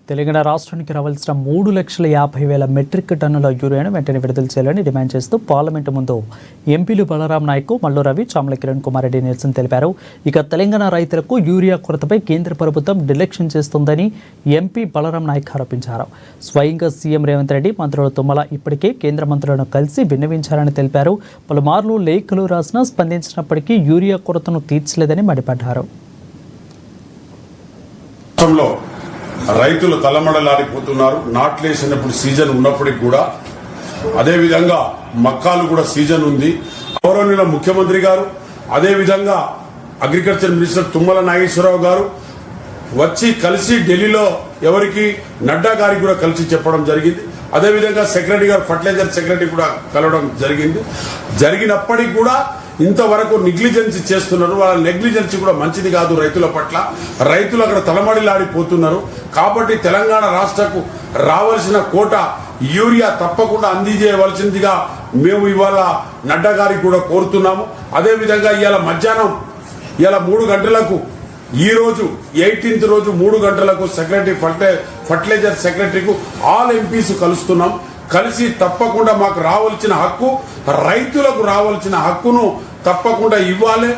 తెలంగాణ రాష్ట్రానికి రావాల్సిన 3,50,000 మెట్రిక్ టన్నుల యూరియాను వెంటనే విడుదల చేయాలని డిమాండ్ చేస్తూ పార్లమెంటు ముందు ఎంపీలు బలరాం నాయక్, మల్లు రవి, చామల కిరణ్ కుమార్ రెడ్డి నిరసన తెలిపారు. ఇక తెలంగాణ రైతులకు యూరియా కొరతపై కేంద్ర ప్రభుత్వం నిర్లక్ష్యం చేస్తుందని ఎంపీ బలరాం నాయక్ ఆరోపించారు. స్వయంగా సీఎం రేవంత్ రెడ్డి, మంత్రుల తుమ్మల ఇప్పటికే కేంద్ర మంత్రులను కలిసి విన్నవించారని తెలిపారు. పలుమార్లు లేఖలు రాసినా స్పందించినప్పటికీ యూరియా కొరతను తీర్చలేదని మండిపడ్డారు. రైతులు తలమడలాడిపోతున్నారు. నాట్లేసినప్పుడు సీజన్ ఉన్నప్పటికీ కూడా, అదేవిధంగా మక్కాలు కూడా సీజన్ ఉంది. గౌరవనీయుల ముఖ్యమంత్రి గారు, అదేవిధంగా అగ్రికల్చర్ మినిస్టర్ తుమ్మల నాగేశ్వరరావు గారు వచ్చి కలిసి ఢిల్లీలో ఎవరికి నడ్డా గారికి కూడా కలిసి చెప్పడం జరిగింది. అదేవిధంగా సెక్రటరీ గారు, ఫర్టిలైజర్ సెక్రటరీ కూడా కలవడం జరిగినప్పటికీ కూడా ఇంతవరకు నెగ్లిజెన్స్ చేస్తున్నారు. వాళ్ళ నెగ్లిజెన్స్ కూడా మంచిది కాదు రైతుల పట్ల. రైతులు అక్కడ తలమడిలాడిపోతున్నారు. కాబట్టి తెలంగాణ రాష్ట్రకు రావాల్సిన కోట యూరియా తప్పకుండా అందజేయవలసిందిగా మేము ఇవాళ నడ్డా గారికి కూడా కోరుతున్నాము. అదేవిధంగా ఇవాళ మధ్యాహ్నం 3 గంటలకు, ఈ రోజు 18th రోజు 3 గంటలకు సెక్రటరీ ఫర్టిలైజర్ సెక్రటరీకు ఆల్ ఎంపీస్ కలుస్తున్నాం. కలిసి తప్పకుండా మాకు రావాల్సిన హక్కు, రైతులకు రావాల్సిన హక్కును తప్పకుండా ఇవ్వాలి.